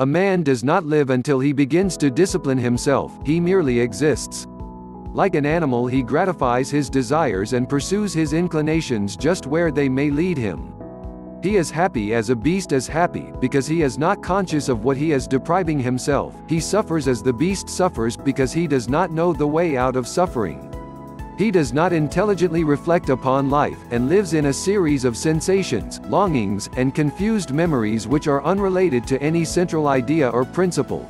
A man does not live until he begins to discipline himself, he merely exists. Like an animal, he gratifies his desires and pursues his inclinations just where they may lead him. He is happy as a beast is happy, because he is not conscious of what he is depriving himself. He suffers as the beast suffers, because he does not know the way out of suffering. He does not intelligently reflect upon life, and lives in a series of sensations, longings, and confused memories which are unrelated to any central idea or principle.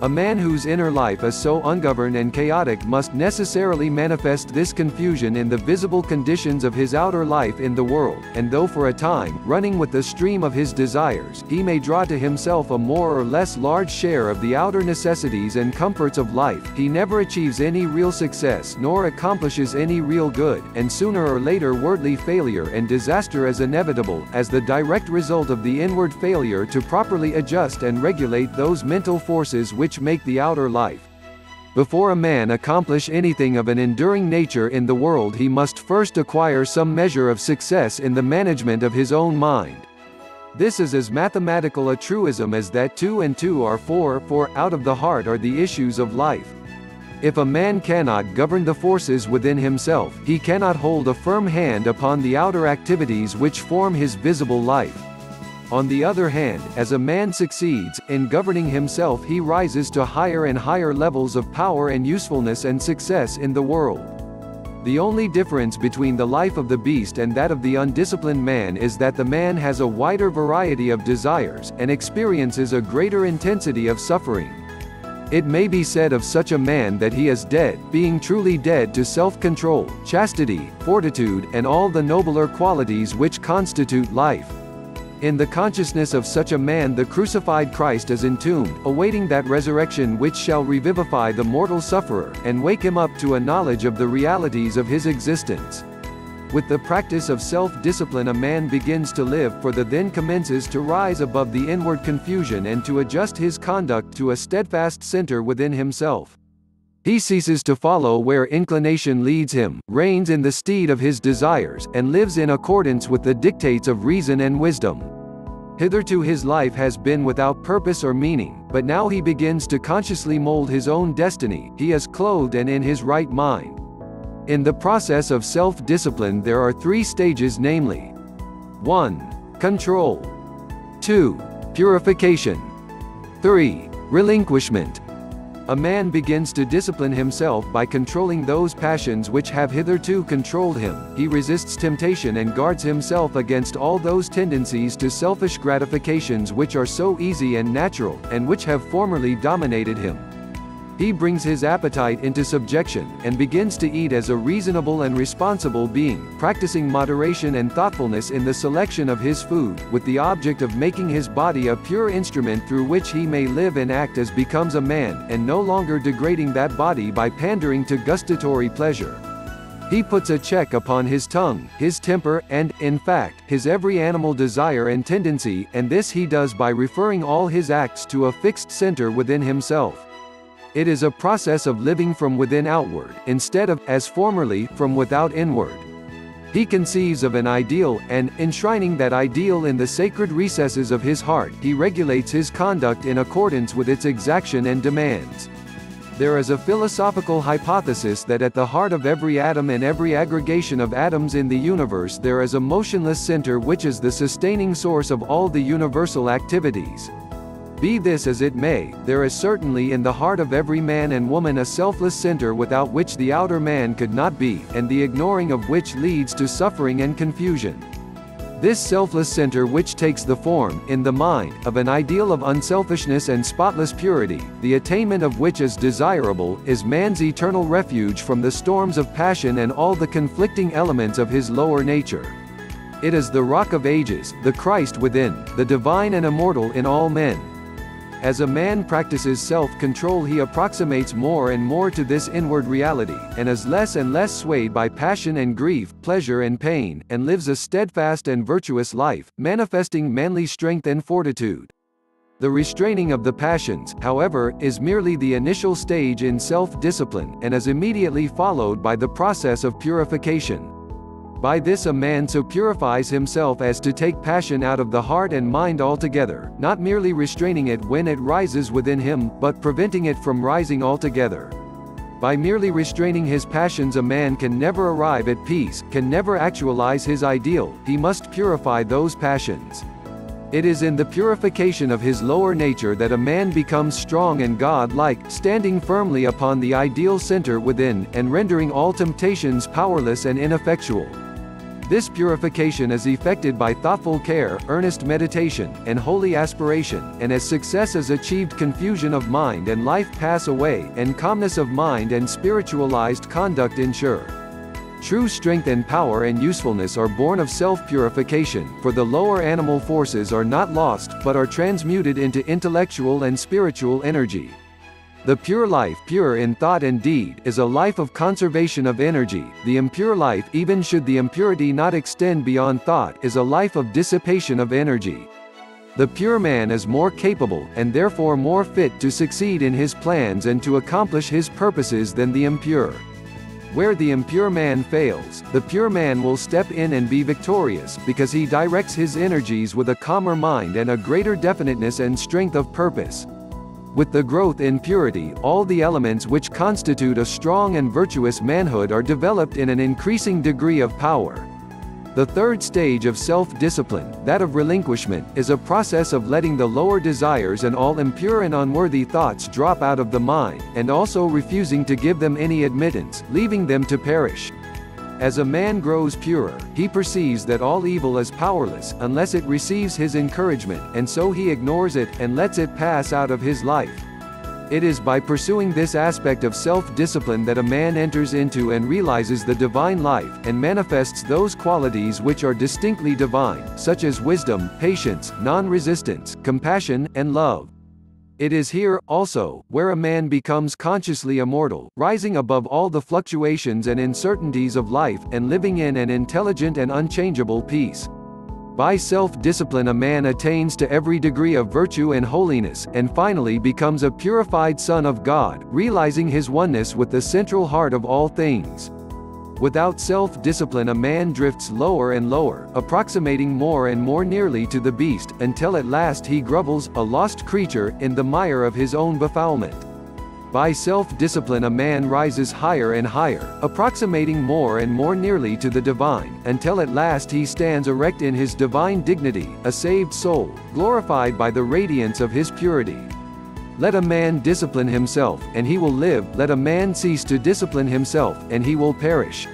A man whose inner life is so ungoverned and chaotic must necessarily manifest this confusion in the visible conditions of his outer life in the world, and though for a time, running with the stream of his desires, he may draw to himself a more or less large share of the outer necessities and comforts of life, he never achieves any real success nor accomplishes any real good, and sooner or later worldly failure and disaster is inevitable, as the direct result of the inward failure to properly adjust and regulate those mental forces which make the outer life. Before a man accomplish anything of an enduring nature in the world, he must first acquire some measure of success in the management of his own mind. This is as mathematical a truism as that 2 and 2 are 4, for out of the heart are the issues of life. If a man cannot govern the forces within himself, he cannot hold a firm hand upon the outer activities which form his visible life. On the other hand, as a man succeeds in governing himself, he rises to higher and higher levels of power and usefulness and success in the world. The only difference between the life of the beast and that of the undisciplined man is that the man has a wider variety of desires, and experiences a greater intensity of suffering. It may be said of such a man that he is dead, being truly dead to self-control, chastity, fortitude, and all the nobler qualities which constitute life. In the consciousness of such a man the crucified Christ is entombed, awaiting that resurrection which shall revivify the mortal sufferer, and wake him up to a knowledge of the realities of his existence. With the practice of self-discipline a man begins to live, for then commences to rise above the inward confusion and to adjust his conduct to a steadfast center within himself. He ceases to follow where inclination leads him, reigns in the steed of his desires, and lives in accordance with the dictates of reason and wisdom. Hitherto his life has been without purpose or meaning, but now he begins to consciously mold his own destiny. He is clothed and in his right mind. In the process of self-discipline there are 3 stages, namely: 1. Control. 2. Purification. 3. Relinquishment. A man begins to discipline himself by controlling those passions which have hitherto controlled him. He resists temptation and guards himself against all those tendencies to selfish gratifications which are so easy and natural, and which have formerly dominated him. He brings his appetite into subjection, and begins to eat as a reasonable and responsible being, practicing moderation and thoughtfulness in the selection of his food, with the object of making his body a pure instrument through which he may live and act as becomes a man, and no longer degrading that body by pandering to gustatory pleasure. He puts a check upon his tongue, his temper, and, in fact, his every animal desire and tendency, and this he does by referring all his acts to a fixed center within himself. It is a process of living from within outward, instead of, as formerly, from without inward. He conceives of an ideal, and, enshrining that ideal in the sacred recesses of his heart, he regulates his conduct in accordance with its exaction and demands. There is a philosophical hypothesis that at the heart of every atom and every aggregation of atoms in the universe there is a motionless center which is the sustaining source of all the universal activities. Be this as it may, there is certainly in the heart of every man and woman a selfless center without which the outer man could not be, and the ignoring of which leads to suffering and confusion. This selfless center, which takes the form, in the mind, of an ideal of unselfishness and spotless purity, the attainment of which is desirable, is man's eternal refuge from the storms of passion and all the conflicting elements of his lower nature. It is the rock of ages, the Christ within, the divine and immortal in all men. As a man practices self-control he approximates more and more to this inward reality, and is less and less swayed by passion and grief, pleasure and pain, and lives a steadfast and virtuous life, manifesting manly strength and fortitude. The restraining of the passions, however, is merely the initial stage in self-discipline, and is immediately followed by the process of purification. By this a man so purifies himself as to take passion out of the heart and mind altogether, not merely restraining it when it rises within him, but preventing it from rising altogether. By merely restraining his passions a man can never arrive at peace, can never actualize his ideal. He must purify those passions. It is in the purification of his lower nature that a man becomes strong and God-like, standing firmly upon the ideal center within, and rendering all temptations powerless and ineffectual. This purification is effected by thoughtful care, earnest meditation, and holy aspiration, and as success is achieved confusion of mind and life pass away, and calmness of mind and spiritualized conduct ensure. True strength and power and usefulness are born of self-purification, for the lower animal forces are not lost, but are transmuted into intellectual and spiritual energy. The pure life, pure in thought and deed, is a life of conservation of energy. The impure life, even should the impurity not extend beyond thought, is a life of dissipation of energy. The pure man is more capable, and therefore more fit to succeed in his plans and to accomplish his purposes than the impure. Where the impure man fails, the pure man will step in and be victorious, because he directs his energies with a calmer mind and a greater definiteness and strength of purpose. With the growth in purity, all the elements which constitute a strong and virtuous manhood are developed in an increasing degree of power. The third stage of self-discipline, that of relinquishment, is a process of letting the lower desires and all impure and unworthy thoughts drop out of the mind, and also refusing to give them any admittance, leaving them to perish. As a man grows purer, he perceives that all evil is powerless, unless it receives his encouragement, and so he ignores it, and lets it pass out of his life. It is by pursuing this aspect of self-discipline that a man enters into and realizes the divine life, and manifests those qualities which are distinctly divine, such as wisdom, patience, non-resistance, compassion, and love. It is here, also, where a man becomes consciously immortal, rising above all the fluctuations and uncertainties of life, and living in an intelligent and unchangeable peace. By self-discipline a man attains to every degree of virtue and holiness, and finally becomes a purified son of God, realizing his oneness with the central heart of all things. Without self-discipline a man drifts lower and lower, approximating more and more nearly to the beast, until at last he grovels, a lost creature, in the mire of his own befoulment. By self-discipline a man rises higher and higher, approximating more and more nearly to the divine, until at last he stands erect in his divine dignity, a saved soul, glorified by the radiance of his purity. Let a man discipline himself, and he will live. Let a man cease to discipline himself, and he will perish.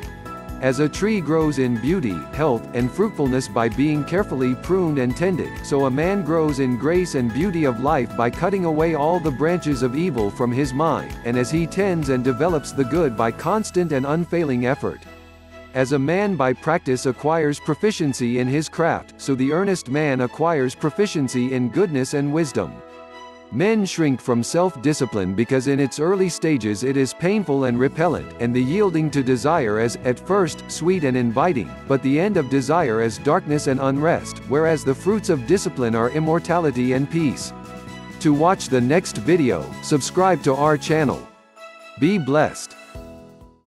As a tree grows in beauty, health, and fruitfulness by being carefully pruned and tended, so a man grows in grace and beauty of life by cutting away all the branches of evil from his mind, and as he tends and develops the good by constant and unfailing effort. As a man by practice acquires proficiency in his craft, so the earnest man acquires proficiency in goodness and wisdom. Men shrink from self-discipline because in its early stages it is painful and repellent, and the yielding to desire is, at first, sweet and inviting, but the end of desire is darkness and unrest, whereas the fruits of discipline are immortality and peace. To watch the next video, subscribe to our channel. Be blessed.